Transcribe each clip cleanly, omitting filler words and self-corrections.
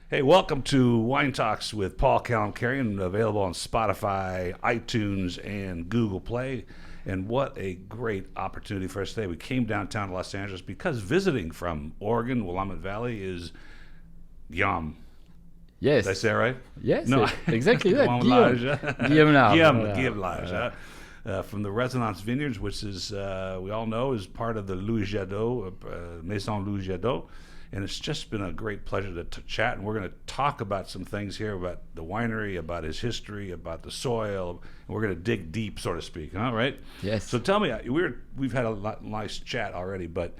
Hey, welcome to Wine Talks with Paul Kalamkarian, available on Spotify, iTunes, and Google Play. And what a great opportunity for us today. We came downtown to Los Angeles because visiting from Oregon, Willamette Valley, is Guillaume. Yes. Did I say it right? Yes, No. exactly that. Guillaume Guillaume. Lage. Guillaume Lage. Guillaume Lage. From the Resonance Vineyards, which is, we all know, is part of the Louis Jadot, Maison Louis Jadot. And it's just been a great pleasure to chat. And we're going to talk about some things here about the winery, about his history, about the soil. And we're going to dig deep, so to speak. All right? Yes. So tell me, we've had a nice chat already, but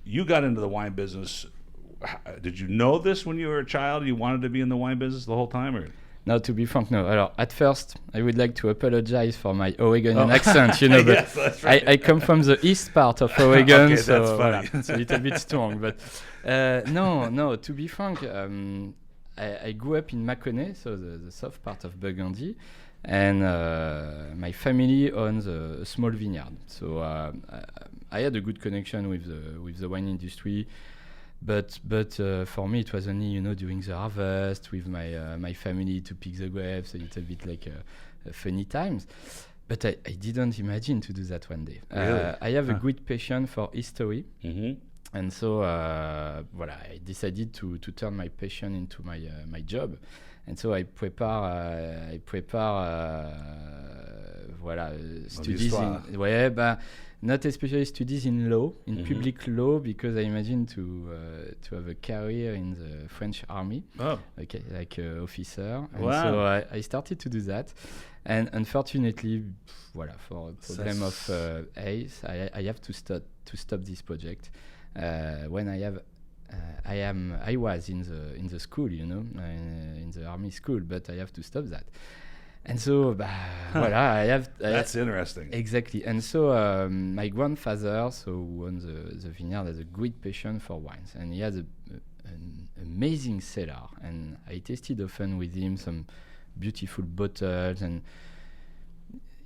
you got into the wine business. Did you know this when you were a child? You wanted to be in the wine business the whole time? Or? No, to be frank, no. Alors, at first, I would like to apologize for my Oregonian accent, but yes, that's right. I come from the east part of Oregon, okay, so that's funny. it's a little bit strong. But no, to be frank, I grew up in Mâconnais, so the south part of Burgundy, and my family owns a small vineyard. So I had a good connection with the wine industry. But for me, it was only during the harvest with my family to pick the grapes, a little bit like funny times. But I didn't imagine to do that one day. Really? I have a great passion for history, and so I decided to turn my passion into my job. And so I prepare studies in not especially studies in law, in public law, because I imagine to have a career in the French army, like officer. And so I started to do that, and unfortunately, for a problem of age, I have to stop this project. When I was in the school, in the army school, but I have to stop that. And so, That's interesting. Exactly. And so, my grandfather, who owns the vineyard, has a great passion for wines, and he has an amazing cellar. And I tasted often with him some beautiful bottles, and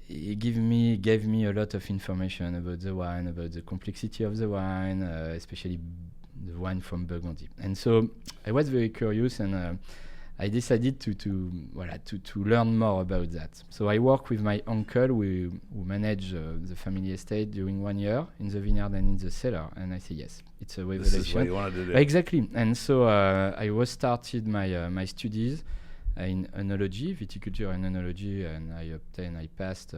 he gave me a lot of information about the wine, about the complexity of the wine, especially the wine from Burgundy. And so, I was very curious, and I decided to learn more about that. So I work with my uncle who managed the family estate during 1 year in the vineyard and in the cellar. And I say, yes, it's a revelation. This is what you wanted to do. Exactly. And so I started my studies in enology, viticulture and enology, and I passed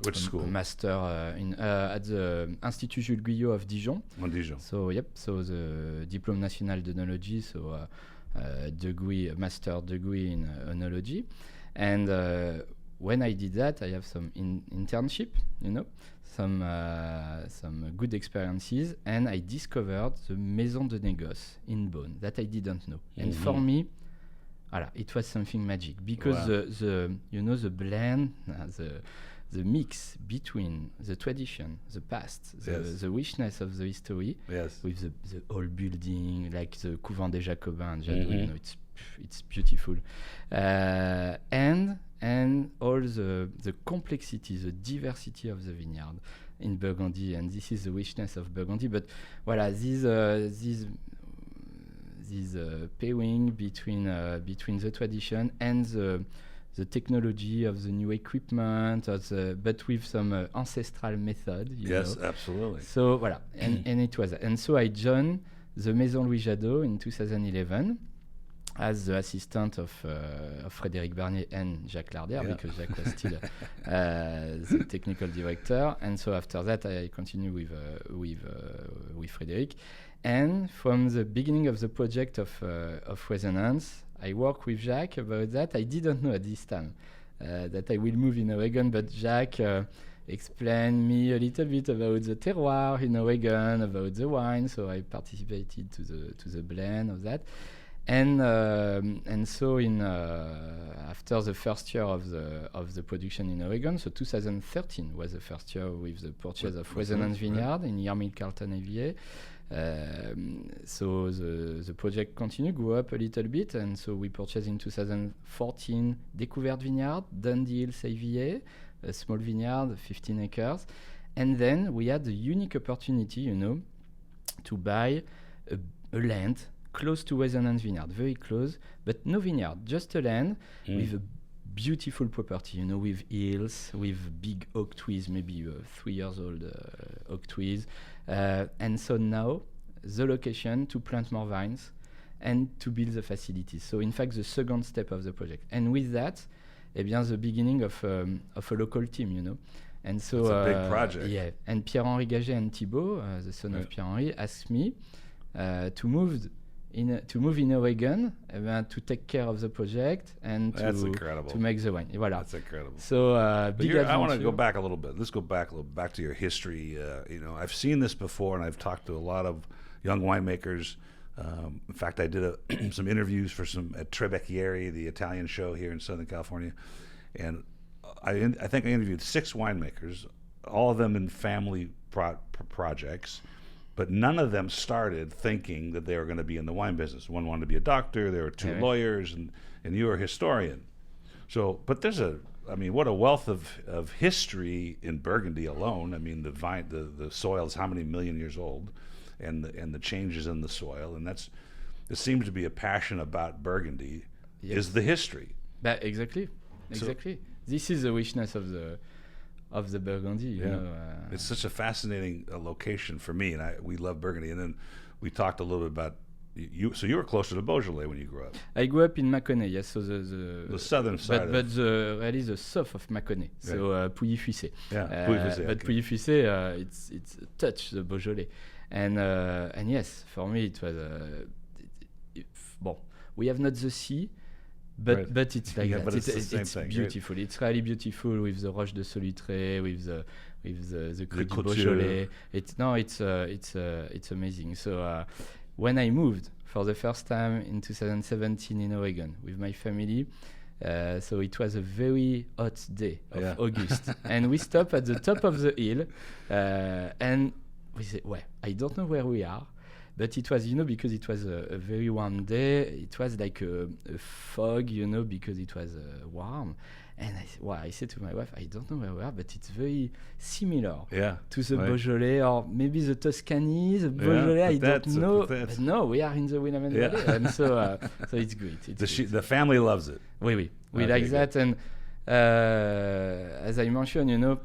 Which school? a master at the Institut Jules Guyot of Dijon. Dijon. So the Diplôme National d'Œnologie, master degree in oenology. And when I did that, I have some internship, some good experiences, and I discovered the Maison de Négoce in Beaune that I didn't know. And for me, it was something magic, because the blend, the mix between the tradition, the past, the richness of the history, with the old building, like the Couvent des Jacobins, it's beautiful, and all the complexity, the diversity of the vineyard in Burgundy, and this is the richness of Burgundy. But this pairing between the tradition and the technology of the new equipment, but with some ancestral method. Yes, absolutely. So and it was, and so I joined the Maison Louis Jadot in 2011 as the assistant of Frédéric Barnier and Jacques Lardière, because Jacques was still the technical director. And so after that, I continued with Frédéric. And from the beginning of the project of Resonance, I worked with Jacques about that. I didn't know at this time that I will move in Oregon, but Jacques explained me a little bit about the terroir in Oregon, about the wine. So I participated to the blend of that. And so after the first year of the production in Oregon, so 2013 was the first year with the purchase of Resonance Vineyard in Yarmil-Carlton-Avier. So the project continued, grew up a little bit, and so we purchased in 2014 Découverte Vineyard, Dundee Hills AVA, a small vineyard, 15 acres. And then we had the unique opportunity, to buy a land close to Resonance Vineyard, very close, but no vineyard, just a land with a beautiful property, you know, with hills, with big oak trees, maybe 3 years old oak trees. And so now, the location to plant more vines and to build the facilities. So in fact, the second step of the project. And with that, the beginning of a local team, you know. And so it's a big project. Yeah. And Pierre-Henri Gaget and Thibault, the son of Pierre-Henri, asked me to move in Oregon to take care of the project and to make the wine. Voilà. That's incredible. So big adventure. I want to go back a little bit. Let's go back to your history. You know, I've seen this before, and I've talked to a lot of young winemakers. In fact, I did some interviews at Trebecchieri, the Italian show here in Southern California, and I think I interviewed 6 winemakers, all of them in family projects, but none of them started thinking that they were going to be in the wine business. One wanted to be a doctor, there were 2 lawyers, and you were a historian. So, but what a wealth of history in Burgundy alone. I mean, the soil is how many million years old, and the changes in the soil, and there seems to be a passion about Burgundy. Yes. Is the history. Exactly. So, this is the richness of the Burgundy. You know, it's such a fascinating location for me, and we love Burgundy. And then we talked a little bit about you. So you were closer to Beaujolais when you grew up. I grew up in Mâconnais, yes. So the southern side, but really the south of Mâconnais. So Pouilly-Fuissé. Yeah, Pouilly-Fuissé. But Pouilly-Fuissé, it's a touch the Beaujolais, and yes, for me it was we have not the sea. But it's like that. But it's beautiful. Right? It's really beautiful with the Roche de Solutré, with the Cru du Beaujolais. It's amazing. So when I moved for the first time in 2017 in Oregon with my family, so it was a very hot day of August, and we stopped at the top of the hill, and we said, "Well, I don't know where we are." But it was, because it was a very warm day, it was like a fog, because it was warm. And I said to my wife, I don't know where we are, but it's very similar to the Beaujolais, or maybe the Tuscany, the Beaujolais, I don't know. But no, we are in the Willamette Valley, and so it's great. The family loves it. We like that. And as I mentioned,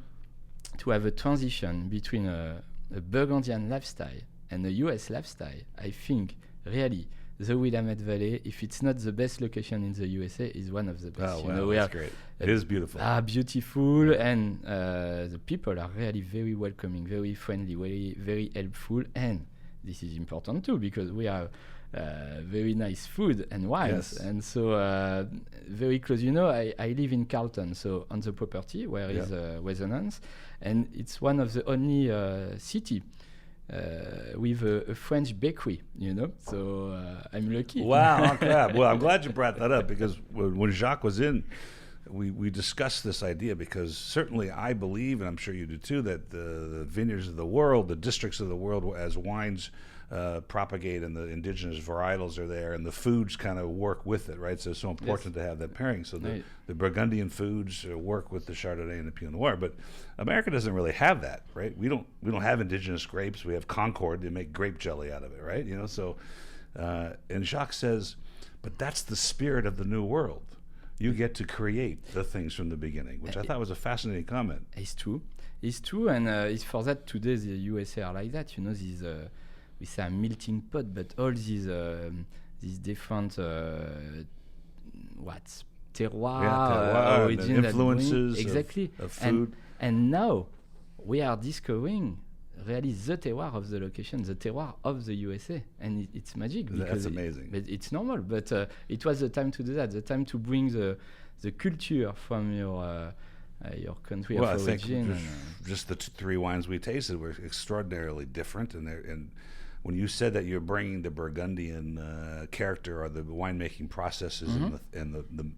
to have a transition between a Burgundian lifestyle and the US lifestyle, I think really the Willamette Valley, if it's not the best location in the USA, is one of the best. That's great. It is beautiful. Beautiful, and the people are really very welcoming, very friendly, very, very helpful, and this is important too because we have very nice food and wines, and so very close. I live in Carlton, so on the property where is Resonance, and it's one of the only city with a French bakery, so I'm lucky. Wow, incredible. Well, I'm glad you brought that up because when Jacques was in, we discussed this idea because certainly I believe, and I'm sure you do too, that the vineyards of the world, the districts of the world, as wines propagate and the indigenous varietals are there and the foods kind of work with it, right? So it's so important to have that pairing. So the Burgundian foods work with the Chardonnay and the Pinot Noir, but America doesn't really have that, right? We don't have indigenous grapes. We have Concord. They make grape jelly out of it, right? So and Jacques says, but that's the spirit of the New World. You get to create the things from the beginning, which I thought was a fascinating comment. It's true, and it's for that today the USA are like that. These we say a melting pot, but all these different terroir, origin, influences exactly of food, and now we are discovering really the terroir of the location, the terroir of the USA, and it's magic. That's amazing. It's normal, but it was the time to do that, the time to bring the culture from your country of origin. I think just the 3 wines we tasted were extraordinarily different, and when you said that you're bringing the Burgundian character or the winemaking processes and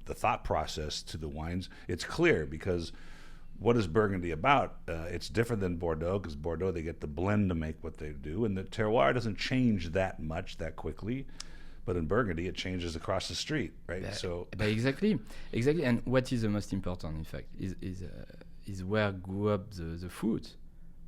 the thought process to the wines, it's clear because what is Burgundy about? It's different than Bordeaux because Bordeaux, they get the blend to make what they do, and the terroir doesn't change that much that quickly. But in Burgundy, it changes across the street, right? Exactly. And what is the most important, in fact, is where grew up the food,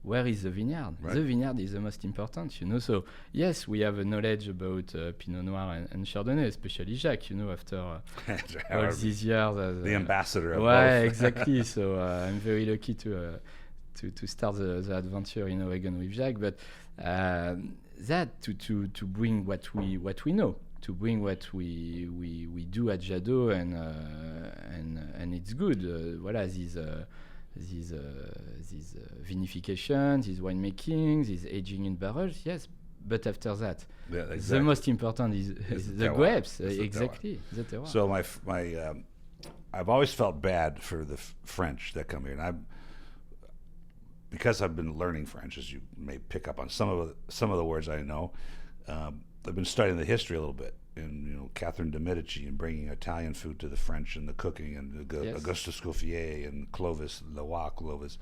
where is the vineyard? Right. The vineyard is the most important, you know. So yes, we have a knowledge about Pinot Noir and Chardonnay, especially Jacques, you know, after all these years as the ambassador of ouais, both. exactly. So I'm very lucky to start the adventure in Oregon with Jacques, but that to bring what we know, to bring what we do at Jadot, and it's good. Voilà, these vinification, this winemaking, this aging in barrels, yes. But after that, Yeah, exactly. the most important is the terroir. grapes. It's the Exactly, the terroir. So I've always felt bad for the French that come here, and because I've been learning French, as you may pick up on some of the words I know. I've been studying the history a little bit, and Catherine de Medici, and bringing Italian food to the French, and the cooking, and Yes. Auguste Escoffier and Clovis, Leroy Clovis.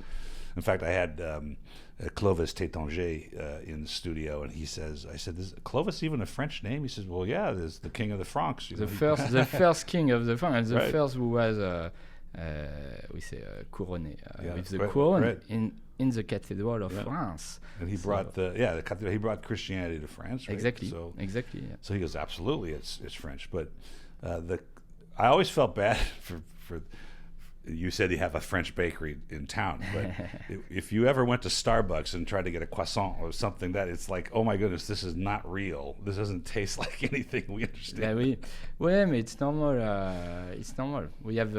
In fact, I had Clovis Tétanger in the studio, and I said, is Clovis even a French name? He says, well, yeah, there's the king of the Franks. The first king of the Franks, and the Right. first who was we say couronné with the right, crown right. in the cathedral of Yeah. France. And he So- brought he brought Christianity to France. Right? Exactly. So Yeah. So he goes, absolutely, it's French. But I always felt bad for. You said you have a French bakery in town, but if you ever went to Starbucks and tried to get a croissant or something, that it's like, oh my goodness, this is not real. This doesn't taste like anything we understand. Yeah, oui. Ouais, mais it's normal. It's normal. We have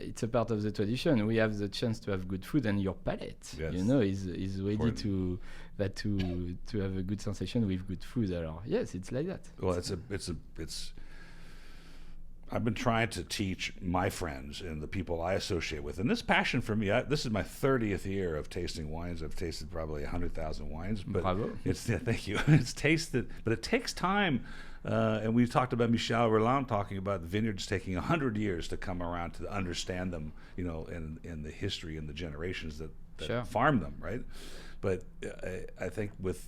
it's a part of the tradition. We have the chance to have good food, and your palate, Yes. is ready Important. to have a good sensation with good food. Alors, yes, it's like that. Well, I've been trying to teach my friends and the people I associate with, and this passion for me. This is my 30th year of tasting wines. I've tasted probably 100,000 wines, but Bravo. thank you. It's tasted, but it takes time. And we've talked about Michel Rolland talking about the vineyards taking 100 years to come around to understand them, and the history and the generations that Sure. farm them, right? But I think with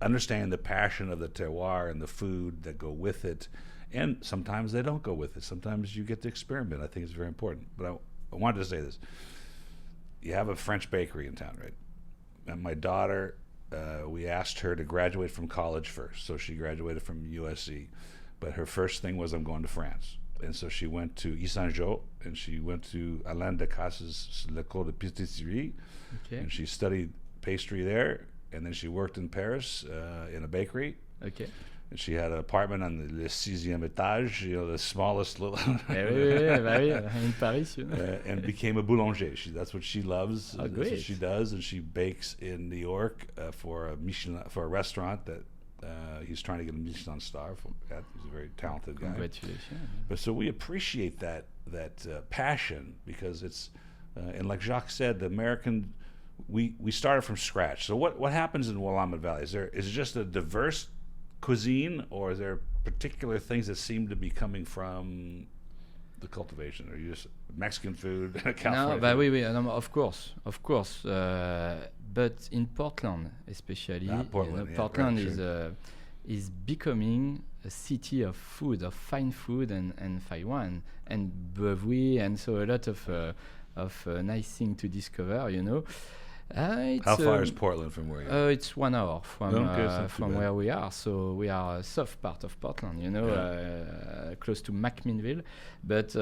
understanding the passion of the terroir and the food that go with it, and sometimes they don't go with it. Sometimes you get to experiment. I think it's very important. But I wanted to say this. You have a French bakery in town, right? And my daughter, we asked her to graduate from college first. So she graduated from USC. But her first thing was, I'm going to France. And so she went to Ysaint-Jean, and she went to Alain Decasse's L'École de Pâtisserie, Okay. and she studied pastry there. And then she worked in Paris in a bakery. Okay. And she had an apartment on the 6e étage, the smallest little, In Paris, and became a boulanger. That's what she loves. Oh, That's what great. she does, and she bakes in New York for a restaurant that he's trying to get a Michelin star for. He's a very talented guy. Congratulations. But so we appreciate that passion, because it's and like Jacques said, the American. We started from scratch. So what happens in Willamette Valley? Is it just a diverse cuisine, or is there particular things that seem to be coming from the cultivation? Or you just Mexican food, California No, but food? oui, no, of course. But in Portland, especially, Portland, yeah, Portland right, is becoming a city of food, of fine food and fine wine and brewery, and so a lot of nice things to discover. How far is Portland from where you are? It's 1 hour from Okay, it's not too from bad. where we are. So we are a soft part of Portland, close to McMinnville. But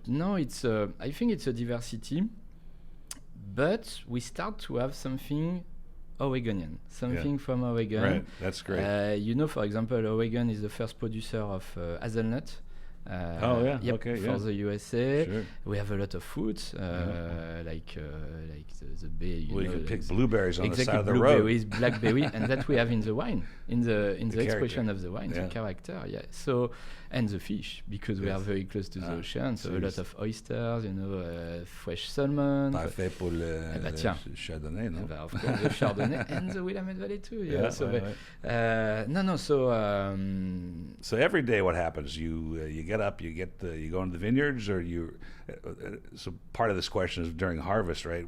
no, I think it's a diversity. But we start to have something Oregonian, something from Oregon. Right, that's great. For example, Oregon is the first producer of hazelnut. Okay, for the USA. Sure. We have a lot of fruits, like the bay. Well, you can pick blueberries on the side of the road. Blueberries, blackberry, and that we have in the wine, in the expression character. of the wine, Yeah. the character. Yeah. So, and the fish, because we are very close to the ocean, so a lot of oysters, fresh salmon. Parfait pour le tiens. Chardonnay, no? Of course, the Chardonnay and the Willamette Valley too. Yeah, So, right. So every day, what happens? You get up, you go into the vineyards, or so part of this question is during harvest, right?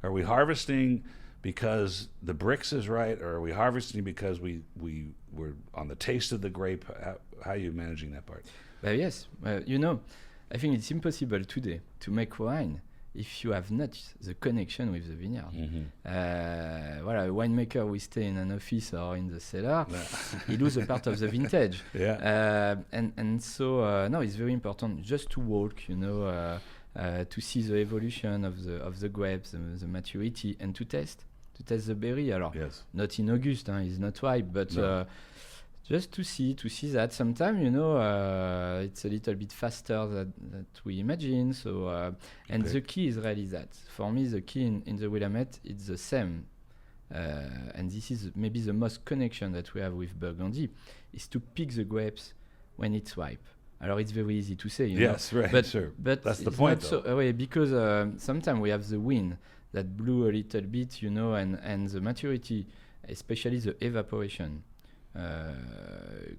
Are we harvesting because the Brix is right, or are we harvesting because we're on the taste of the grape? How are you managing that part? Yes, I think it's impossible today to make wine if you have not the connection with the vineyard. Voilà, a winemaker we stay in an office or in the cellar, he lose a part of the vintage. And so no, it's very important just to walk, you know, to see the evolution of the grapes, the maturity, and to test the berry. Alors, not in August, it's not ripe, but just to see that. Sometimes, you know, it's a little bit faster than we imagine. So, and the key is really that. For me, the key in the Willamette, it's the same. And this is maybe the most connection that we have with Burgundy, is to pick the grapes when it's ripe. Alors, it's very easy to say, you know. Right, but that's the point, though. Because sometimes we have the wind that blew a little bit, you know, and the maturity, especially the evaporation,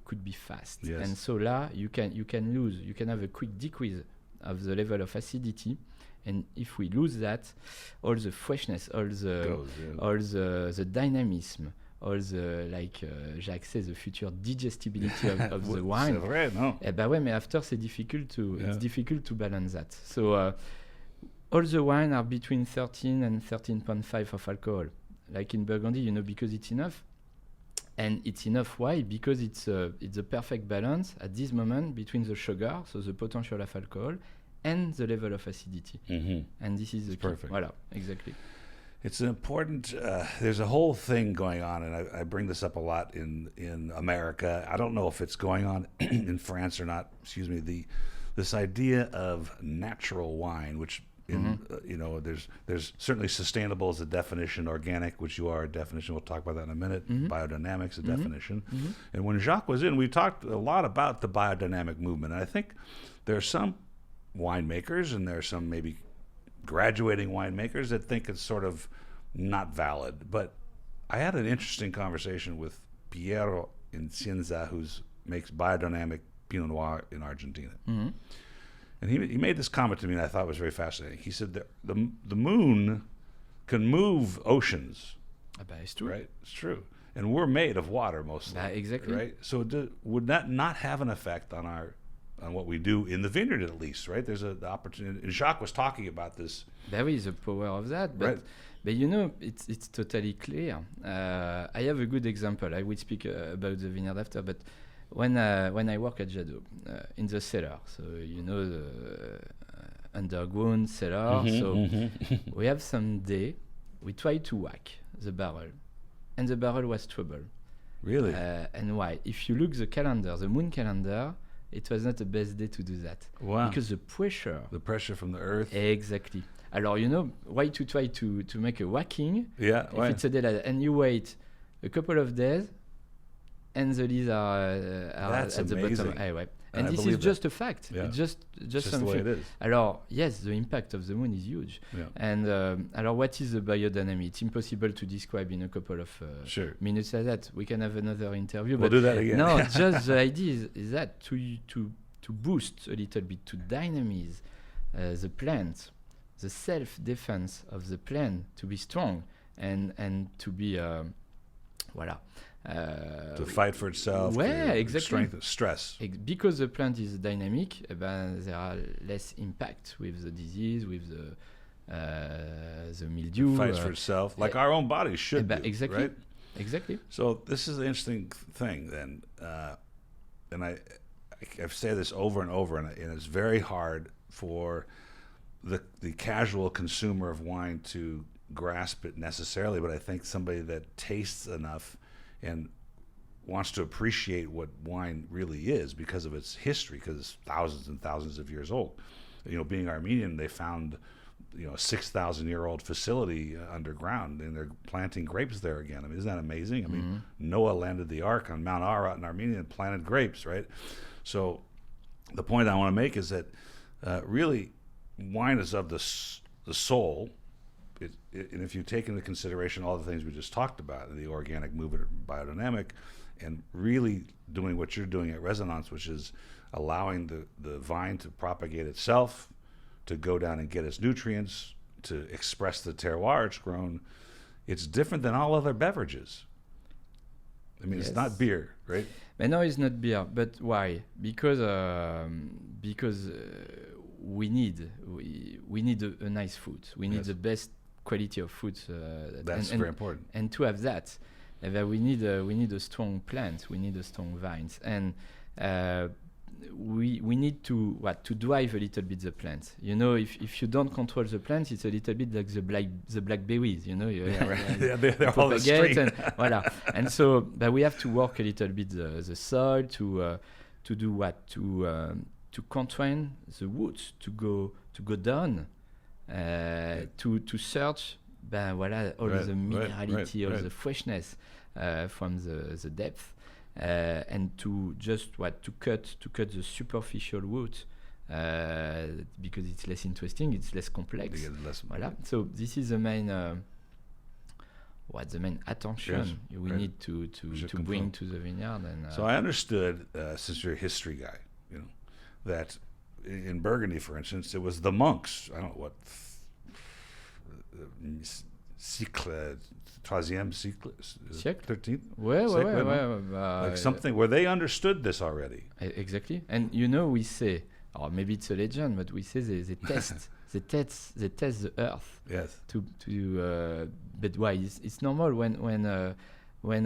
could be fast. And so là, you can have a quick decrease of the level of acidity. And if we lose that, all the freshness, all the dynamism, all the, like Jacques says, the future digestibility of the wine. C'est vrai, non? Eh ben ouais, mais after it's difficult to balance that. So all the wine are between 13 and 13.5 of alcohol. Like in Burgundy, you know, because it's enough. And it's enough. Why? Because it's a perfect balance at this moment between the sugar, so the potential of alcohol, and the level of acidity. And this is the key. Perfect. Voilà, exactly. It's an important. There's a whole thing going on, and I bring this up a lot in America. I don't know if it's going on in France or not. Excuse me. This idea of natural wine, which you know, there's certainly sustainable as a definition, organic, which you are a definition. We'll talk about that in a minute. Biodynamics, a definition. And when Jacques was in, we talked a lot about the biodynamic movement. And I think there are some winemakers, and there are some maybe graduating winemakers that think it's sort of not valid. But I had an interesting conversation with Piero Incienza, who makes biodynamic Pinot Noir in Argentina. And he made this comment to me, and I thought was very fascinating. He said that the moon can move oceans. It's true. Right? It's true. And we're made of water mostly. Exactly. Right? So would that not have an effect on what we do in the vineyard, at least, right? There's an opportunity. And Jacques was talking about this. There is a power of that, but you know, it's totally clear. I have a good example. I will speak about the vineyard after, but when I work at Jadot in the cellar, so you know the underground cellar, we have some day we try to whack the barrel, and the barrel was trouble. Really? And why? If you look the calendar, the moon calendar, it was not the best day to do that. Wow. Because the pressure from the earth. Exactly. Alors, you know, why to try to make a whacking? Yeah. If it's a day like that, and you wait a couple of days, and the leaves are That's at the amazing. bottom. Anyway. And this is just a fact. Yeah. It's just something. The way it is. Alors, yes, the impact of the moon is huge. Yeah. And alors, what is the biodynamic? It's impossible to describe in a couple of minutes like that. We can have another interview. We'll do that again. No, just the idea is that to boost a little bit, to dynamize the plant, the self-defense of the plant to be strong and to be, voilà. To fight for itself. Yeah, exactly. Strength, stress. Because the plant is dynamic, there are less impact with the disease, with the mildew. It fights for itself, like our own bodies should do. Exactly. Right? Exactly. So this is an interesting thing then. And I've said this over and over, and it's very hard for the casual consumer of wine to grasp it necessarily, but I think somebody that tastes enough and wants to appreciate what wine really is because of its history, because it's thousands and thousands of years old. You know, being Armenian, they found, you know, a 6,000-year-old facility underground, and they're planting grapes there again. I mean, isn't that amazing? I mean, Noah landed the ark on Mount Ararat in Armenia and planted grapes, right? So the point I want to make is that really wine is of the soul. And if you take into consideration all the things we just talked about, the organic movement, biodynamic, and really doing what you're doing at Resonance, which is allowing the vine to propagate itself, to go down and get its nutrients, to express the terroir it's grown, it's different than all other beverages. I mean, It's not beer, right? But no, it's not beer. But why? Because we need a nice food. We need the best quality of food. That's very important. And to have that, we need a strong plant. We need a strong vines, and we need to drive a little bit the plant. You know, if you don't control the plant, it's a little bit like the blackberries. You know, they're all the street. And voilà. And so, but we have to work a little bit the soil to do what to constrain the roots to go down. To search all the minerality, all the freshness from the depth, and to just to cut the superficial root because it's less interesting, it's less complex. So this is the main attention we need to bring to the vineyard. And so I understood, since you're a history guy, you know, that in Burgundy, for instance, it was the monks. I don't know what troisième siècle, 13th. Like something where they understood this already. Exactly, and you know, we say, or maybe it's a legend, but we say they test the earth. Yes. But why? It's normal when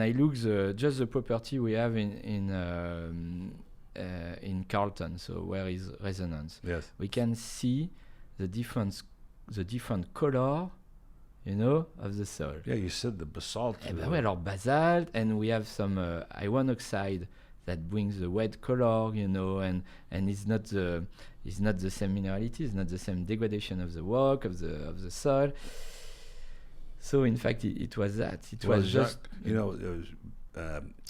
I look just the property we have in Carlton, so where is Resonance? Yes. We can see the different color, you know, of the soil. Yeah, you said the basalt. Basalt, and we have some iron oxide that brings the red color, you know, and it's not the same minerality, it's not the same degradation of the rock, of the soil. So in fact, it was that. It was just, you know, it was,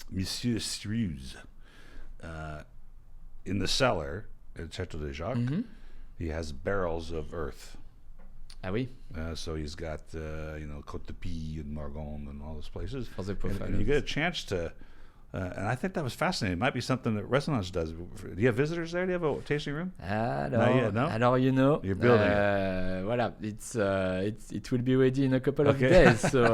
Monsieur Struze. In the cellar at Château de Jacques, he has barrels of earth. Ah oui. So he's got, Côte de Pie and Margon and all those places. For the profile. And you get a chance to, and I think that was fascinating. It might be something that Resonance does. Do you have visitors there? Do you have a tasting room? Alors, you know, you're building it. Voilà, it will be ready in a couple of days. So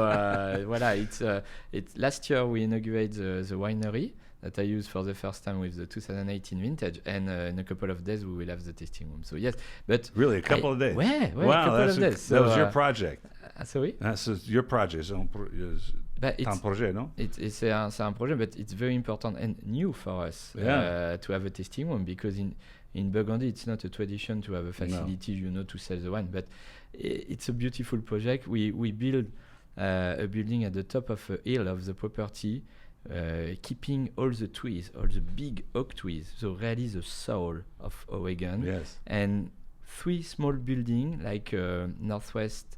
it's last year we inaugurated the winery that I used for the first time with the 2018 vintage, and in a couple of days we will have the tasting room. So yes, but really a couple of days. Wow, a couple of days. So, that was your project. Sorry. That's your project. It's un projet, no? C'est un projet, but it's very important and new for us to have a tasting room, because in Burgundy it's not a tradition to have a facility, you know, to sell the wine. But it's a beautiful project. We build a building at the top of a hill of the property. Keeping all the trees, all the big oak trees, so really the soul of Oregon. Yes. And 3 small buildings, like Northwest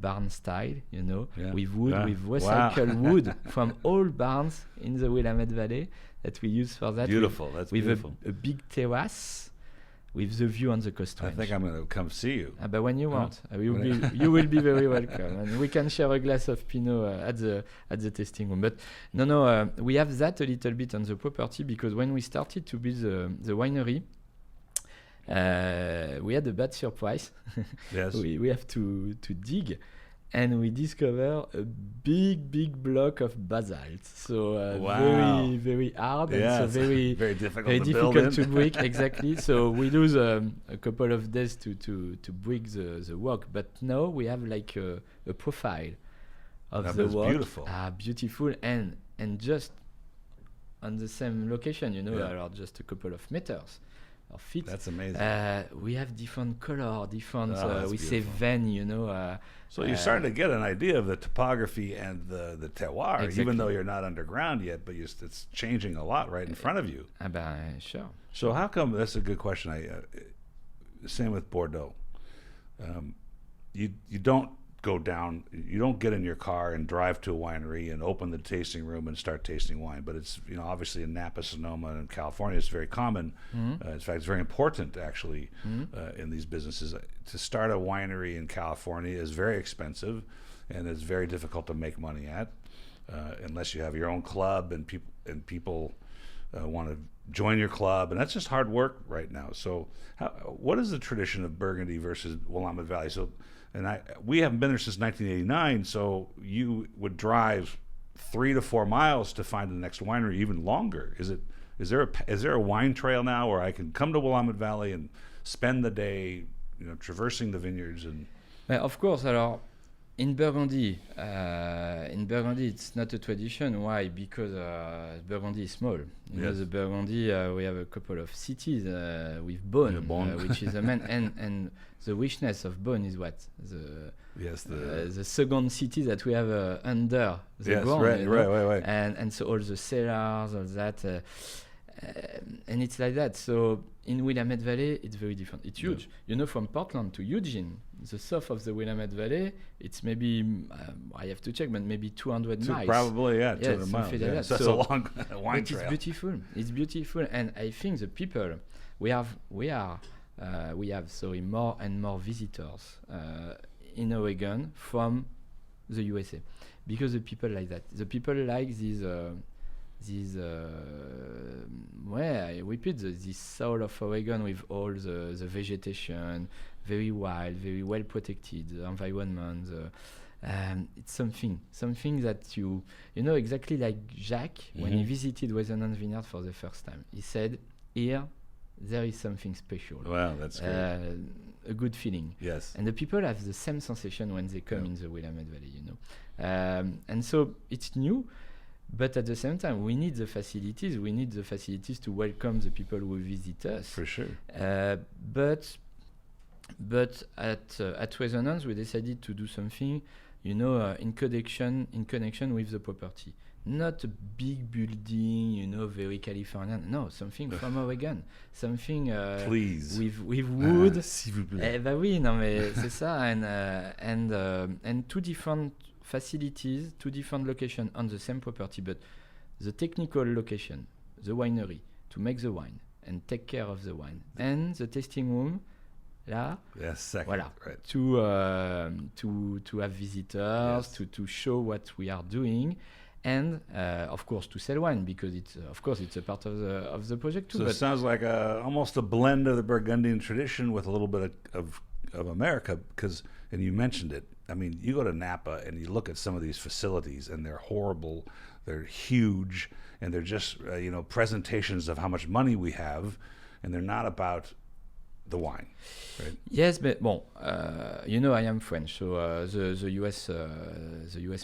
barn style, you know, with wood, with recycled wood from all barns in the Willamette Valley that we use for that. Beautiful. That's beautiful. With a big terrace with the view on the coast range. I think I'm going to come see you. But when you want, you will be very welcome, and we can share a glass of Pinot at the tasting room. But no, we have that a little bit on the property, because when we started to build the winery, we had a bad surprise. Yes. we have to dig, and we discover a big block of basalt. So very, very hard, and so very difficult to break. Exactly. So we lose a couple of days to break the rock. But now we have like a profile of the rock. Beautiful. Beautiful, and just on the same location, you know, are just a couple of meters. Feet. That's amazing. We have different color, we say vein, you know. So you're starting to get an idea of the topography and the terroir, exactly. Even though you're not underground yet, but it's changing a lot right in front of you. Sure. So how come, that's a good question. Same with Bordeaux. You don't go down, you don't get in your car and drive to a winery and open the tasting room and start tasting wine. But it's, you know, obviously in Napa, Sonoma, and California, it's very common. In fact, it's very important actually in these businesses. To start a winery in California is very expensive, and it's very difficult to make money at unless you have your own club and people want to join your club, and that's just hard work right now. So what is the tradition of Burgundy versus Willamette Valley? So, and we haven't been there since 1989, so you would drive 3 to 4 miles to find the next winery, even longer. Is Is there a wine trail now where I can come to Willamette Valley and spend the day, traversing the vineyards and? Of course, alors in Burgundy, it's not a tradition. Why? Because Burgundy is small. You know, the Burgundy, we have a couple of cities with Beaune, which is a man, and the richness of Beaune is what the second city that we have under the ground. Right. And so all the cellars, all that, and it's like that. So in Willamette Valley, it's very different. It's huge. Yeah. You know, from Portland to Eugene, the south of the Willamette Valley, it's maybe, I have to check, but maybe 200 miles. Probably, 200 miles. Like that. So that's a long wine trail. It's beautiful. It's beautiful. And I think the people, we have more and more visitors in Oregon from the USA. Because the people like that. The people like these I repeat, this soul of Oregon with all the vegetation, very wild, very well protected, the environment. It's something that you know, exactly like Jacques, when he visited Resonance Vineyard for the first time. He said, here, there is something special. Wow, that's great. A good feeling. Yes. And the people have the same sensation when they come in the Willamette Valley, you know. And so it's new. But at the same time, we need the facilities. We need the facilities to welcome the people who visit us. For sure. But at Resonance, we decided to do something, you know, in connection with the property. Not a big building, you know, very Californian. No, something from Oregon. Something Please. with wood. S'il vous plaît. Bah oui, non mais c'est ça. And two different facilities, two different locations on the same property, but the technical location, the winery, to make the wine and take care of the wine, and the tasting room, là, voilà, right. to have visitors, to show what we are doing, and of course to sell wine, because it's a part of the project too. So it sounds like almost a blend of the Burgundian tradition with a little bit of America, and you mentioned it. I mean, you go to Napa and you look at some of these facilities, and they're horrible, they're huge, and they're just presentations of how much money we have, and they're not about the wine, right? Yes, but you know, I am French, so the US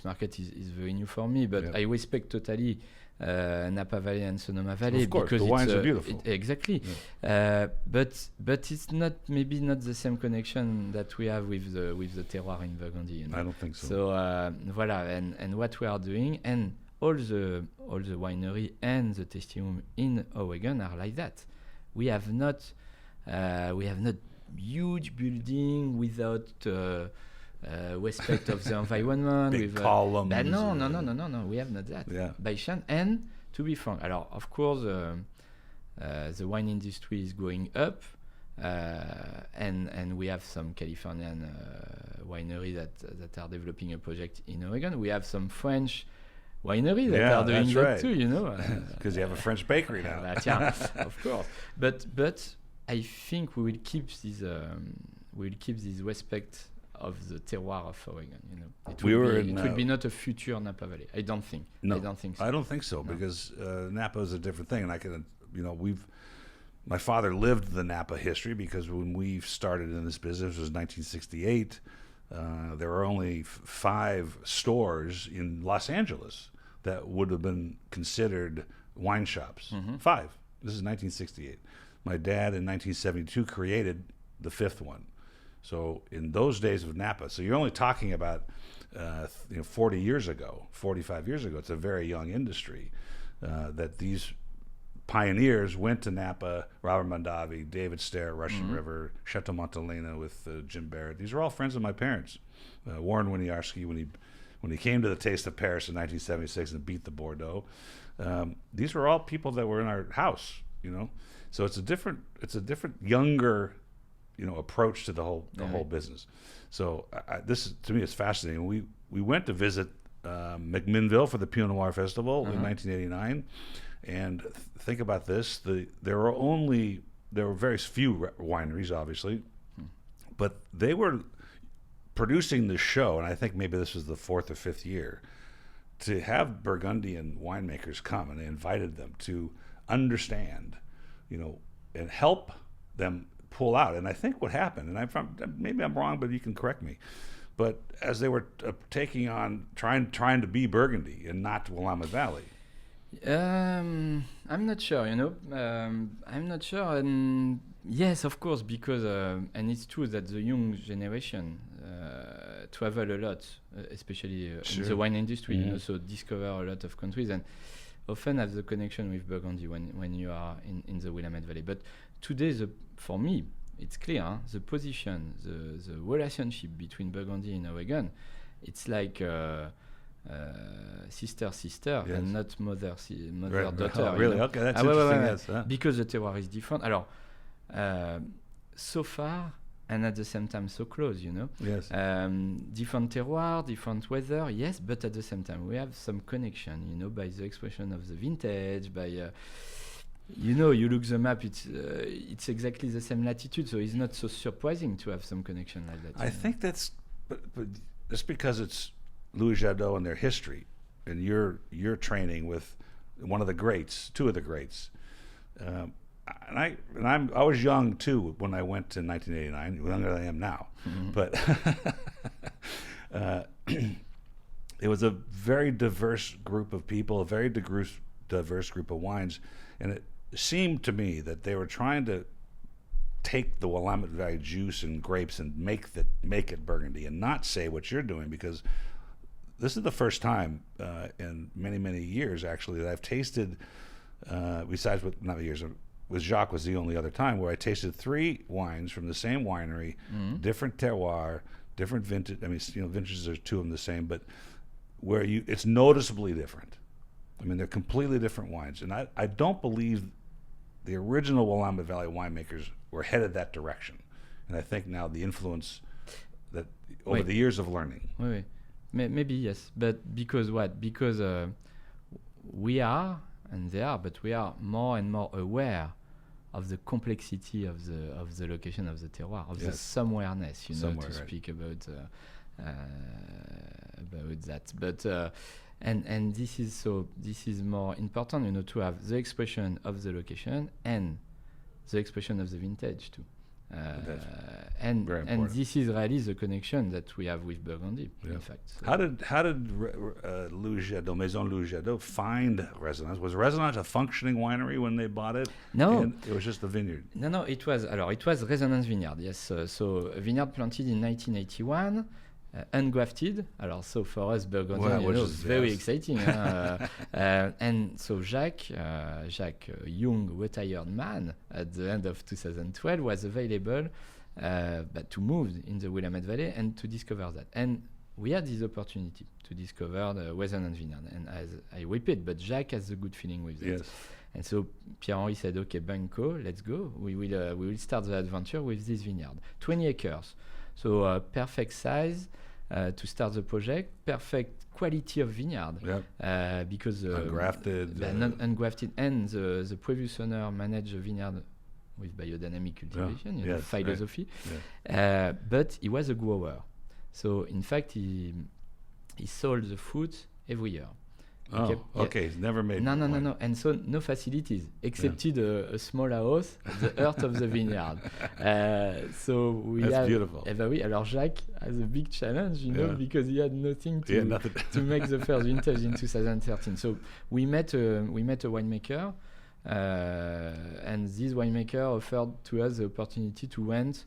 market is very new for me, but I respect totally Napa Valley and Sonoma Valley, of course, because the wines are beautiful. Exactly. Yeah. But it's maybe not the same connection that we have with the terroir in Burgundy. You know? I don't think so. So voilà, and what we are doing, and all the winery and the tasting room in Oregon are like that. We have not huge building without respect of the environment. Big columns. No. We have not that. Yeah. By chance, and to be frank, alors of course the wine industry is going up, and we have some Californian winery that are developing a project in Oregon. We have some French winery that are doing that too, you know. Because you have a French bakery now. Of course. But I think we will keep this respect of the terroir of Oregon. You know, it will be not a future Napa Valley. I don't think. No, I don't think so. I don't think so, because Napa is a different thing, and I can, my father lived the Napa history, because when we started in this business, it was 1968. There were only 5 stores in Los Angeles that would have been considered wine shops. 5. This is 1968. My dad in 1972 created the 5th one. So in those days of Napa, so you're only talking about 40 years ago, 45 years ago. It's a very young industry that these pioneers went to Napa. Robert Mondavi, David Starr, Russian River, Chateau Montelena with Jim Barrett. These are all friends of my parents. Warren Winiarski, when he came to the Taste of Paris in 1976 and beat the Bordeaux, these were all people that were in our house. So it's a different younger approach to the whole business. So this to me is fascinating. We went to visit McMinnville for the Pinot Noir Festival in 1989, and think about this: there were very few wineries, obviously, but they were producing the show, and I think maybe this was the 4th or 5th year, to have Burgundian winemakers come, and they invited them to understand, and help them pull out. And I think what happened, and maybe I'm wrong, but you can correct me. But as they were taking on trying to be Burgundy and not Willamette Valley. I'm not sure, I'm not sure. And yes, of course, because and it's true that the young generation travel a lot, especially in the wine industry. So discover a lot of countries and often have the connection with Burgundy when you are in the Willamette Valley. But today, for me, it's clear, the position, the relationship between Burgundy and Oregon, it's like sister, and not mother, daughter. Oh, really? Okay, that's interesting. Yes, because the terroir is different. Alors, so far, and at the same time so close, Yes. Different terroir, different weather, yes, but at the same time we have some connection, by the expression of the vintage, by you look the map, it's exactly the same latitude, so it's not so surprising to have some connection like that. I think that's, but that's because it's Louis Jadot and their history, and your training with one of the greats, two of the greats. I was young too when I went in 1989, younger than I am now. Mm-hmm. But it was a very diverse group of people, a very diverse group of wines, and it seemed to me that they were trying to take the Willamette Valley juice and grapes and make it Burgundy, and not say what you're doing, because this is the first time in many years actually that I've tasted, besides with Jacques was the only other time where I tasted 3 wines from the same winery, different terroir, different vintage. I mean, vintages are 2 of them the same, but where it's noticeably different. I mean, they're completely different wines, and I don't believe the original Willamette Valley winemakers were headed that direction. And I think now the influence that over the years of learning. Oui. Maybe yes, but because what? Because we are, and they are, but we are more and more aware of the complexity of the location of the terroir, of the somewhereness, to speak about that. But and this is more important, to have the expression of the location and the expression of the vintage too. And this is really the connection that we have with Burgundy, in fact. So. How did Louis Jadot, Maison Louis Jadot, find Resonance? Was Resonance a functioning winery when they bought it? No, and it was just a vineyard. No, it was Resonance Vineyard. Yes, so a vineyard planted in 1981. Ungrafted, so for us Burgundy, which is very exciting. And so Jacques, a young retired man at the end of 2012, was available but to move in the Willamette Valley and to discover that. And we had this opportunity to discover the Resonance Vineyard. And as I repeat, but Jacques has a good feeling with that. Yes. And so Pierre-Henri said, okay, Banco, let's go. We will start the adventure with this vineyard. 20 acres. So perfect size to start the project, perfect quality of vineyard. Yep. Because ungrafted. Ungrafted, and the previous owner managed the vineyard with biodynamic cultivation, philosophy. Right. Yeah. But he was a grower. So in fact, he sold the fruit every year. Okay. He's never made. No. And so no facilities, except a small house, the heart of the vineyard. So that's beautiful. Alors Jacques has a big challenge, because he had nothing to make the first vintage in 2013. So we met a winemaker, and this winemaker offered to us the opportunity to rent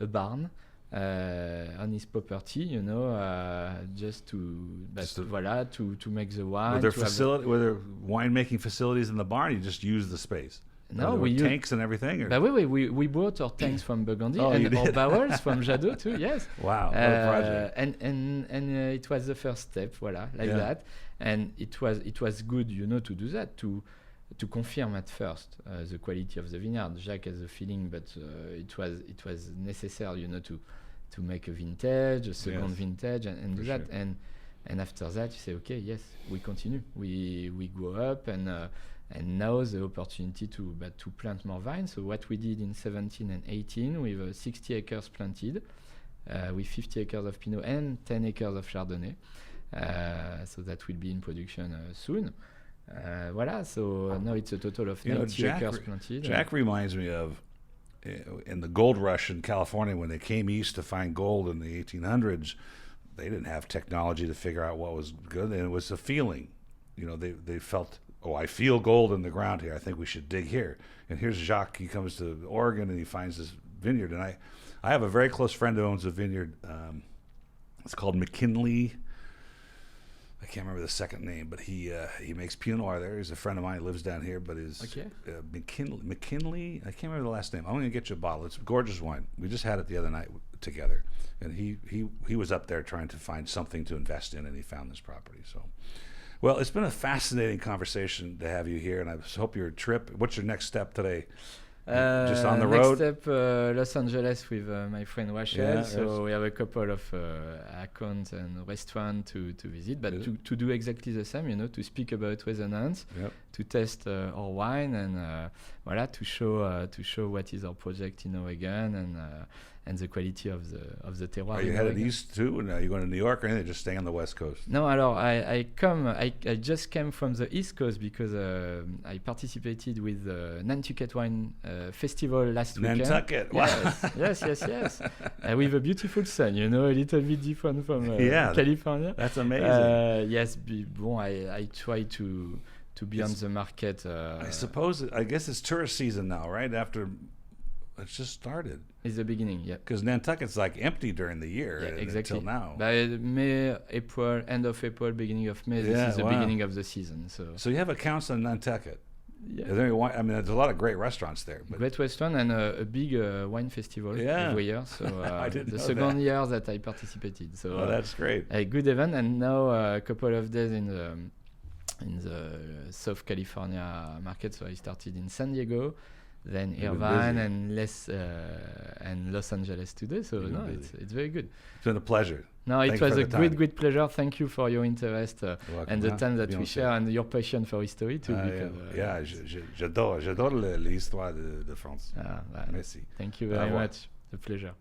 a barn on his property, just to make the wine. Were there winemaking facilities in the barn? You just used the space? No, we tanks and everything. Or? We bought our tanks from Burgundy and our barrels from Jadot too. Yes. Wow. What a project. And it was the first step. That. And it was good, to do that, to confirm at first the quality of the vineyard. Jacques has a feeling, but it was necessary, to make a vintage, a second vintage, and do that. And after that, you say, okay, yes, we continue. We go up, and now the opportunity to plant more vines. So what we did in 17 and 18, with 60 acres planted, with 50 acres of Pinot and 10 acres of Chardonnay. So that will be in production soon. Voilà, so now it's a total of 90 acres planted. Jack reminds me of in the gold rush in California when they came east to find gold in the 1800s. They didn't have technology to figure out what was good, and it was a feeling. They felt, oh, I feel gold in the ground here. I think we should dig here. And here's Jacques. He comes to Oregon and he finds this vineyard. And I have a very close friend who owns a vineyard. It's called McKinley. I can't remember the second name, but he makes Pinot Noir there. He's a friend of mine. He lives down here, but McKinley. I can't remember the last name. I'm going to get you a bottle. It's gorgeous wine. We just had it the other night together, and he was up there trying to find something to invest in, and he found this property. So, well, it's been a fascinating conversation to have you here, and I hope your trip. What's your next step today? Just on the road? Next step, Los Angeles with my friend Rachel. So we have a couple of accounts and restaurants to visit, but to do exactly the same, to speak about Resonance, to test our wine, and to show what is our project in Oregon and the quality of the terroir. Are you headed east too? Are you going to New York or anything? Just staying on the West Coast? No, alors I just came from the East Coast because I participated with the Nantucket Wine Festival last weekend. Nantucket, wow. Yes. With a beautiful sun, a little bit different from California. That's amazing. Yes, I try to be on the market. I guess it's tourist season now, right? After it's just started. It's the beginning, yeah. Because Nantucket's like empty during the year exactly. until now. By May, April, end of April, beginning of May, this is the beginning of the season. So you have accounts on Nantucket. Yeah. There's a lot of great restaurants there. Great restaurant and a big wine festival every year. So the second year that I participated. So that's great. A good event, and now a couple of days in the South California market. So I started in San Diego, then Irvine and Los Angeles today. So it's very good. It's been a pleasure. No, it was a great pleasure. Thank you for your interest and the time that we share and your passion for history too. J'adore l'histoire de France. Merci. Thank you very much. The pleasure.